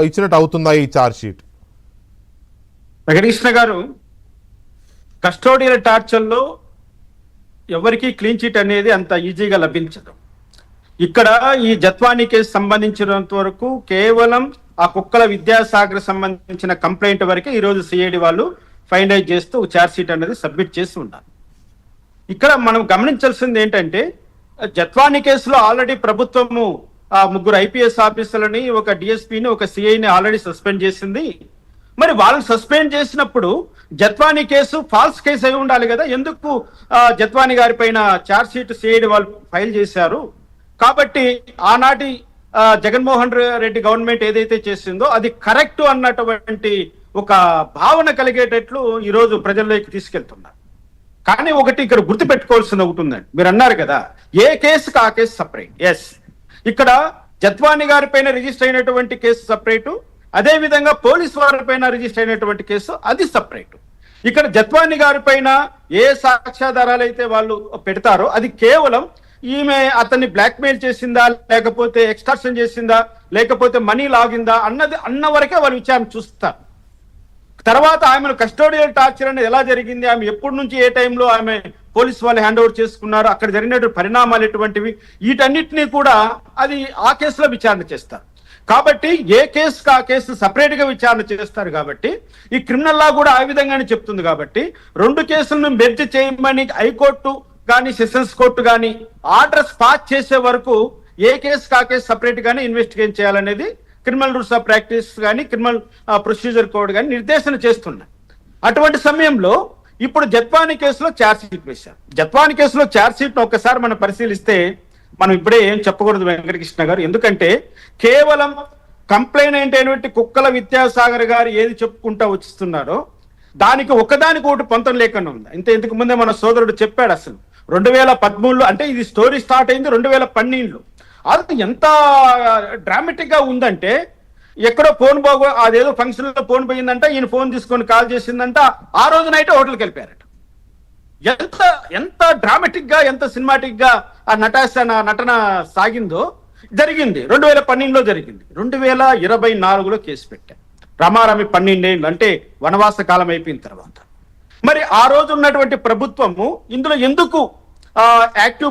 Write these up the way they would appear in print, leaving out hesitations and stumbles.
ఇచ్చినట్టు అవుతుందా ఈ ఛార్జ్ షీట్? వెంకటకృష్ణ గారు, కస్టోడియల్ టార్చర్లో ఎవరికి క్లీన్ చిట్ అనేది అంత ఈజీగా లభించదు. ఇక్కడ ఈ జత్వానీ కేసు సంబంధించినంత వరకు కేవలం ఆ కుక్కల విద్యాసాగర్ సంబంధించిన కంప్లైంట్ వరకే ఈరోజు సిఐడి వాళ్ళు ఫైనలైజ్ చేస్తూ ఛార్జ్ షీట్ అనేది సబ్మిట్ చేసి ఉన్నారు. ఇక్కడ మనం గమనించాల్సింది ఏంటంటే, జత్వానీ కేసులో ఆల్రెడీ ప్రభుత్వము ఆ 3 ఐపీఎస్ ఆఫీసర్లని, ఒక డిఎస్పీని, ఒక సిఐని ఆల్రెడీ సస్పెండ్ చేసింది. మరి వాళ్ళని సస్పెండ్ చేసినప్పుడు జత్వానీ కేసు ఫాల్స్ కేసు అయి ఉండాలి కదా, ఎందుకు జత్వానీ గారి పైన ఛార్జ్ షీట్ సిఐడి వాళ్ళు ఫైల్ చేశారు? కాబట్టి ఆనాటి జగన్మోహన్ రెడ్డి గవర్నమెంట్ ఏదైతే చేసిందో అది కరెక్ట్ అన్నటువంటి ఒక భావన కలిగేటట్లు ఈరోజు ప్రజల్లోకి తీసుకెళ్తున్నారు. కానీ ఒకటి ఇక్కడ గుర్తుపెట్టుకోవాల్సింది ఒకటి ఉందండి. మీరు అన్నారు కదా, ఏ కేసుకి ఆ కేసు సపరేట్. ఎస్, ఇక్కడ జత్వానీ గారి పైన రిజిస్టర్ అయినటువంటి కేసు సపరేటు, అదే విధంగా పోలీసు వారి పైన రిజిస్టర్ అయినటువంటి కేసు అది సపరేట్. ఇక్కడ జత్వానీ గారి పైన ఏ సాక్ష్యాధారాలు అయితే వాళ్ళు పెడతారో అది కేవలం ఈమె అతన్ని బ్లాక్మెయిల్ చేసిందా, లేకపోతే ఎక్స్టార్షన్ చేసిందా, లేకపోతే మనీ లాగిందా అన్న వరకే వాళ్ళు విచారణ చూస్తారు. తర్వాత ఆమెను కస్టోడియల్ టార్చర్ అనేది ఎలా జరిగింది, ఆమె ఎప్పటి నుంచి ఏ టైంలో ఆమె పోలీసు వాళ్ళు హ్యాండ్ ఓవర్ చేసుకున్నారు, అక్కడ జరిగినటువంటి పరిణామాలు ఎటువంటివి, వీటన్నిటినీ కూడా అది ఆ కేసులో విచారణ చేస్తారు. కాబట్టి ఏ కేసుకి ఆ కేసు సపరేట్ గా విచారణ చేస్తారు. కాబట్టి ఈ క్రిమినల్ లా కూడా ఆ విధంగానే చెప్తుంది. కాబట్టి 2 కేసులను మెర్జ్ చేయమని హైకోర్టు కానీ సెషన్స్ కోర్టు కానీ ఆర్డర్స్ పాస్ చేసే వరకు ఏ కేసుకి ఆ కేసు సపరేట్ గానే ఇన్వెస్టిగేట్ చేయాలనేది క్రిమినల్ రూల్స్ ఆఫ్ ప్రాక్టీస్ కానీ క్రిమినల్ ప్రొసీజర్ కోడ్ కానీ నిర్దేశన చేస్తున్నాయి. అటువంటి సమయంలో ఇప్పుడు జత్వానీ కేసులో ఛార్జ్ షీట్ వేశారు. జత్వానీ కేసులో ఛార్జ్ షీట్ ఒక్కసారి మనం పరిశీలిస్తే మనం ఇప్పుడే ఏం చెప్పకూడదు వెంకటకృష్ణ గారు, ఎందుకంటే కేవలం కంప్లైంట్ అయినటువంటి కుక్కల విద్యాసాగర్ గారు ఏది చెప్పుకుంటా వచ్చిస్తున్నారో దానికి ఒకదానికి ఒకటి పొంతం లేకుండా ఉంది. ఇంతకు ముందే మన సోదరుడు చెప్పాడు. అసలు 2013లో అంటే ఇది స్టోరీ స్టార్ట్ అయింది 2012లో. అది ఎంత డ్రామాటిక్ గా ఉందంటే, ఎక్కడో ఫోన్ అదేదో ఫంక్షన్ లో ఫోన్ పోయిందంట, ఈయన ఫోన్ తీసుకొని కాల్ చేసిందంట, ఆ రోజు నైట్ హోటల్కి వెళ్ళిపోయారట. ఎంత ఎంత డ్రామాటిక్ గా, ఎంత సినిమాటిక్ గా ఆ నటన సాగిందో జరిగింది. 2012లో జరిగింది. 2024లో కేసు పెట్టారు. రమారమి 12 ఏళ్ళు, అంటే వనవాస కాలం అయిపోయిన తర్వాత. మరి ఆ రోజు ఉన్నటువంటి ప్రభుత్వము ఇందులో ఎందుకు యాక్టివ్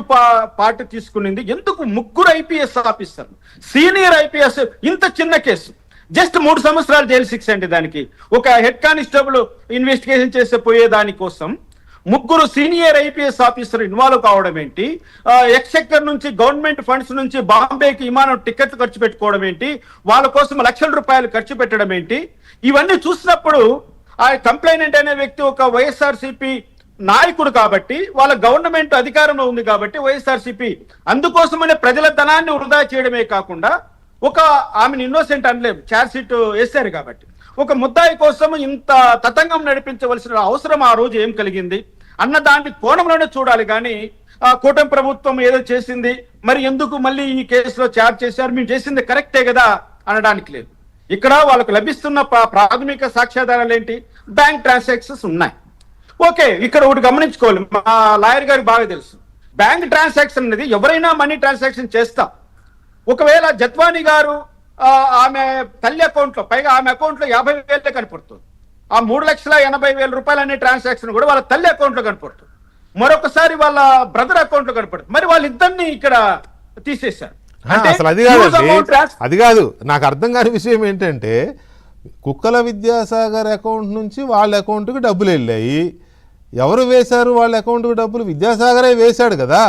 పార్ట్ తీసుకునింది? ఎందుకు 3 ఐపీఎస్ ఆఫీసర్లు, సీనియర్ ఐపీఎస్, ఇంత చిన్న కేసు జస్ట్ 3 సంవత్సరాలు జైలు శిక్ష అంటే దానికి ఒక హెడ్ కానిస్టేబుల్ ఇన్వెస్టిగేషన్ చేసే పోయే దానికోసం 3 సీనియర్ ఐపీఎస్ ఆఫీసర్ ఇన్వాల్వ్ కావడం ఏంటి? ఎక్స్చెక్కర్ నుంచి, గవర్నమెంట్ ఫండ్స్ నుంచి బాంబేకి విమానం టికెట్లు ఖర్చు పెట్టుకోవడం ఏంటి? వాళ్ళ కోసం లక్షల రూపాయలు ఖర్చు పెట్టడం ఏంటి? ఇవన్నీ చూసినప్పుడు ఆ కంప్లైనెంట్ అనే వ్యక్తి ఒక వైఎస్ఆర్సీపీ నాయకుడు కాబట్టి, వాళ్ళ గవర్నమెంట్ అధికారంలో ఉంది కాబట్టి వైఎస్ఆర్సీపీ అందుకోసమనే ప్రజల ధనాన్ని వృధా చేయడమే కాకుండా, ఒక ఆమెను ఇన్నోసెంట్ అనలేము, ఛార్జ్ షీట్ వేశారు కాబట్టి, ఒక ముద్దాయి కోసం ఇంత తతంగం నడిపించవలసిన అవసరం ఆ రోజు ఏం కలిగింది అన్న దాని కోణంలోనే చూడాలి. కానీ కూటమి ప్రభుత్వం ఏదో చేసింది, మరి ఎందుకు మళ్ళీ ఈ కేసులో ఛార్జ్ చేశారు, మేము చేసింది కరెక్టే కదా అనడానికి లేదు. ఇక్కడ వాళ్ళకు లభిస్తున్న ప్రాథమిక సాక్ష్యాధారాలు ఏంటి? బ్యాంక్ ట్రాన్సాక్షన్స్ ఉన్నాయి. ఓకే, ఇక్కడ ఒకటి గమనించుకోవాలి, మా లాయర్ గారికి బాగా తెలుసు. బ్యాంక్ ట్రాన్సాక్షన్ అనేది ఎవరైనా మనీ ట్రాన్సాక్షన్ చేస్తాం. ఒకవేళ జత్వానీ గారు ఆమె తల్లి అకౌంట్ లో, పైగా ఆమె అకౌంట్ లో 50,000 కనపడుతుంది. ఆ 3,80,000 రూపాయలు అనే ట్రాన్సాక్షన్ కూడా వాళ్ళ తల్లి అకౌంట్ లో కనపడుతుంది. మరొకసారి వాళ్ళ బ్రదర్ అకౌంట్ లో కనపడుతుంది. మరి వాళ్ళిద్దరిని ఇక్కడ తీసేశారు. అసలు అది కాదు నాకు అర్థం కాని విషయం ఏంటంటే, కుక్కల విద్యాసాగర్ అకౌంట్ నుంచి వాళ్ళ అకౌంట్కి డబ్బులు వెళ్ళాయి. ఎవరు వేశారు వాళ్ళ అకౌంట్కి డబ్బులు? విద్యాసాగరే వేశాడు కదా.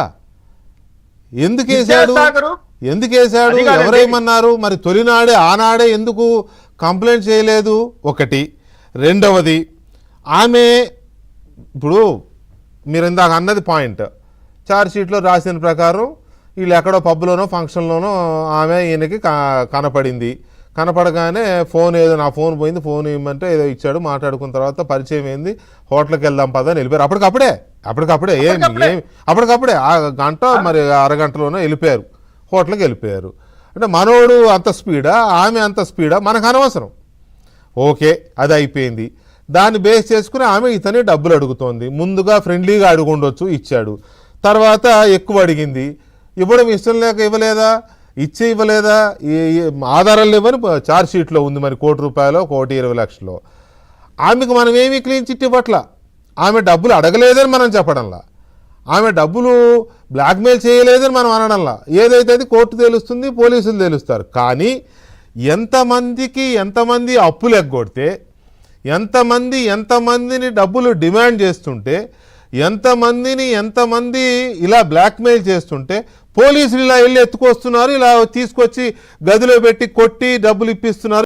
ఎందుకు వేశాడు? ఎవరేమన్నారు? మరి తొలినాడే ఆనాడే ఎందుకు కంప్లైంట్ చేయలేదు? ఒకటి. రెండవది, ఆమె ఇప్పుడు మీరు ఇందాక అన్నది పాయింట్, ఛార్జ్ షీట్లో రాసిన ప్రకారం వీళ్ళు ఎక్కడో పబ్లోనో ఫంక్షన్లోనో ఆమె ఈయనకి కనపడింది. కనపడగానే నా ఫోన్ పోయింది, ఫోన్ ఇవ్వమంటే ఏదో ఇచ్చాడు, మాట్లాడుకున్న తర్వాత పరిచయం అయింది, హోటల్కి వెళ్దాం పదా అని వెళ్ళిపోయారు. అప్పటికప్పుడే ఆ గంట మరి అరగంటలోనో వెళ్ళిపోయారు, హోటల్కి వెళ్ళిపోయారు. అంటే మనోడు అంత స్పీడా, ఆమె అంత స్పీడా, మనకు అనవసరం. ఓకే, అది అయిపోయింది. దాన్ని బేస్ చేసుకుని ఆమె ఇతనే డబ్బులు అడుగుతోంది. ముందుగా ఫ్రెండ్లీగా అడుగుండొచ్చు, ఇచ్చాడు. తర్వాత ఎక్కువ అడిగింది, ఇవ్వడం ఇష్టం లేక ఇవ్వలేదా? ఇచ్చే ఇవ్వలేదా ఆధారాలు లేవని ఛార్జ్ షీట్లో ఉంది మరి ₹1,00,00,000 1,20,00,000 ఆమెకు మనం ఏమీ క్లీన్ చిట్ ఇవ్వట్లా. ఆమె డబ్బులు అడగలేదని మనం చెప్పడంలా, ఆమె డబ్బులు బ్లాక్మెయిల్ చేయలేదని మనం అనడంలా. ఏదైతే అది కోర్టు తెలుస్తుంది, పోలీసులు తెలుస్తారు. కానీ ఎంతమంది అప్పులు ఎగ్గొడితే, ఎంతమందిని డబ్బులు డిమాండ్ చేస్తుంటే, ఎంతమంది ఇలా బ్లాక్మెయిల్ చేస్తుంటే పోలీసులు ఇలా వెళ్ళి ఎత్తుకొస్తున్నారు, ఇలా తీసుకొచ్చి గదిలో పెట్టి కొట్టి డబ్బులు ఇప్పిస్తున్నారు.